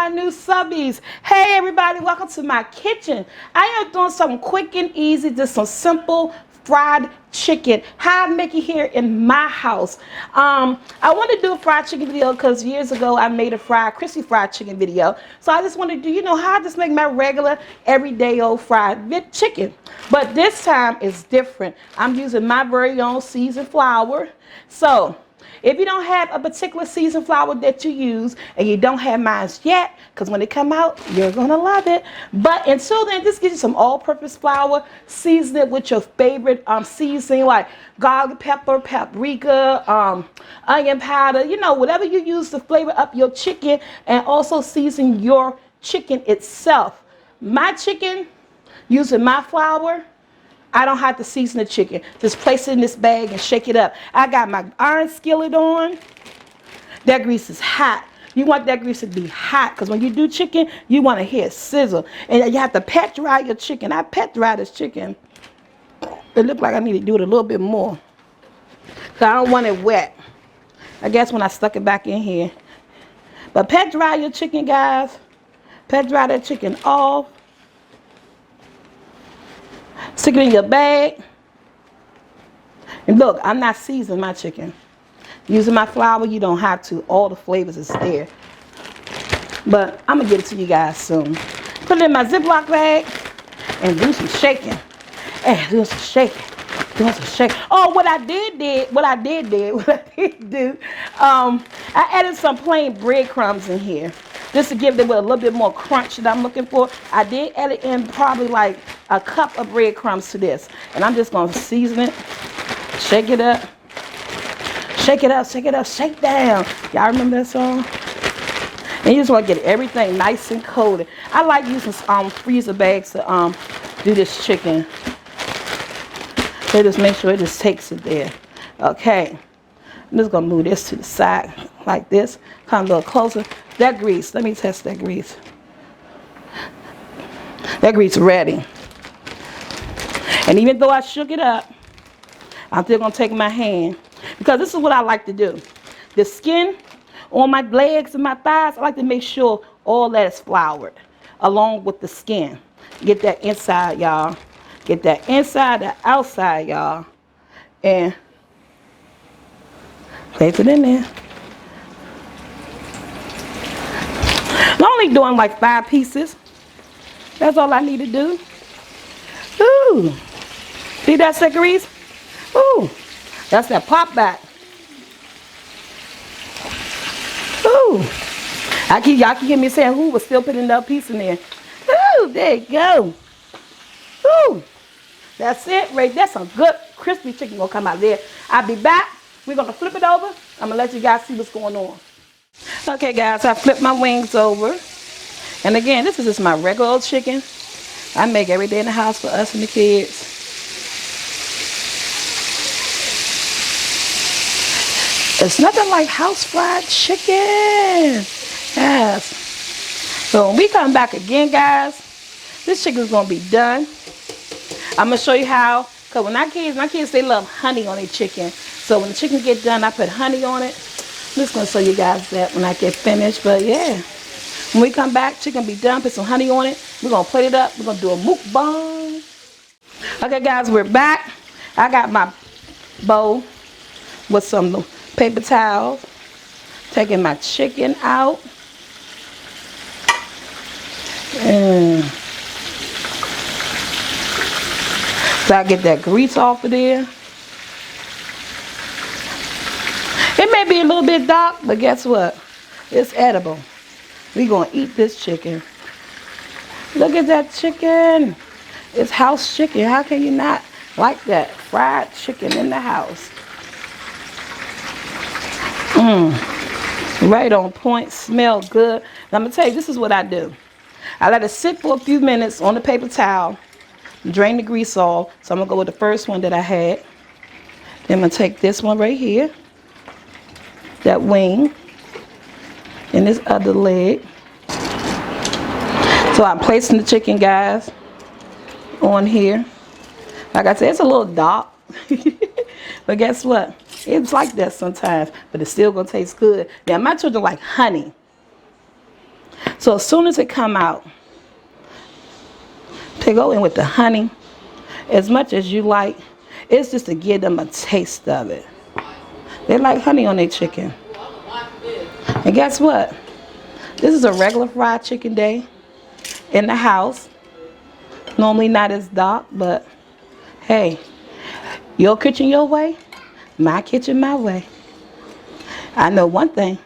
my new subbies. Hey everybody, welcome to my kitchen. I am doing something quick and easy, just some simple fried chicken. How I make it here in my house. I want to do a fried chicken video because years ago I made a crispy fried chicken video. So I just want to do, you know, how I just make my regular everyday old fried chicken. But this time it's different. I'm using my very own seasoned flour. So if you don't have a particular seasoned flour that you use, and you don't have mine yet, because when it come out, you're going to love it. But until then, just get you some all-purpose flour, season it with your favorite seasoning, like garlic pepper, paprika, onion powder, you know, whatever you use to flavor up your chicken, and also season your chicken itself. My chicken, using my flour, I don't have to season the chicken. Just place it in this bag and shake it up. I got my iron skillet on. That grease is hot. You want that grease to be hot because when you do chicken, you want to hear it sizzle. And you have to pat dry your chicken. I pat dry this chicken. It looked like I need to do it a little bit more because I don't want it wet. I guess when I stuck it back in here. But pat dry your chicken, guys. Pat dry that chicken off. Stick it in your bag. And look, I'm not seasoning my chicken. Using my flour, you don't have to. All the flavors is there. But I'm going to get it to you guys soon. Put it in my Ziploc bag and do some shaking. And do some shaking. Doing some shaking. Oh, what I did do, I added some plain breadcrumbs in here. Just to give them a little bit more crunch that I'm looking for. I did add it in probably like a cup of breadcrumbs to this. And I'm just going to season it. Shake it up. Shake it up, shake it up, shake down. Y'all remember that song? And you just want to get everything nice and coated. I like using freezer bags to do this chicken. So just make sure it just takes it there. Okay. I'm just going to move this to the side like this. Come a little closer. That grease, let me test that grease. That grease is ready. And even though I shook it up, I'm still going to take my hand. Because this is what I like to do. The skin on my legs and my thighs, I like to make sure all that is floured. Along with the skin. Get that inside, y'all. Get that inside, the outside, y'all. And place it in there. I'm only doing like 5 pieces. That's all I need to do. Ooh. See that grease? Ooh. That's that pop back. Ooh. Y'all can hear me saying who was still putting that piece in there. Ooh, there you go. Ooh. That's it right. That's some good crispy chicken gonna come out there. I'll be back. We're gonna flip it over. I'm gonna let you guys see what's going on. Okay guys, I flipped my wings over. And again, this is just my regular old chicken. I make every day in the house for us and the kids. It's nothing like house fried chicken. Yes. So when we come back again, guys, this chicken is going to be done. I'm going to show you how. Because when my kids, they love honey on their chicken. So when the chicken get done, I put honey on it. I'm just going to show you guys that when I get finished. But yeah, when we come back, chicken be done. Put some honey on it. We're going to plate it up. We're going to do a mukbang. Okay, guys, we're back. I got my bowl with some paper towels. Taking my chicken out. And so I get that grease off of there. It may be a little bit dark, but guess what? It's edible. We're going to eat this chicken. Look at that chicken. It's house chicken. How can you not like that? Fried chicken in the house. Right on point. Smell good. Now, I'm going to tell you, this is what I do. I let it sit for a few minutes on the paper towel. Drain the grease off. So I'm going to go with the first one that I had. Then I'm going to take this one right here. That wing. And this other leg. So I'm placing the chicken, guys, on here. Like I said, it's a little dark. But guess what? It's like that sometimes. But it's still going to taste good. Now, my children like honey. So as soon as it come out, to go in with the honey as much as you like. It's just to give them a taste of it. They like honey on their chicken. And guess what? This is a regular fried chicken day in the house. Normally not as dark, but hey, your kitchen your way, my kitchen my way. I know one thing.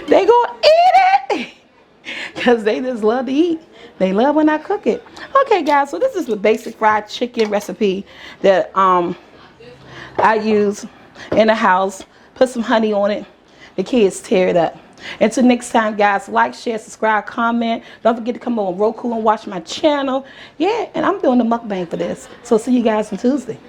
They gonna eat it because they just love to eat. They love when I cook it. Okay, guys, so this is the basic fried chicken recipe that I use in the house. Put some honey on it. The kids tear it up. Until next time, guys, like, share, subscribe, comment. Don't forget to come on Roku and watch my channel. Yeah, and I'm doing the mukbang for this. So see you guys on Tuesday.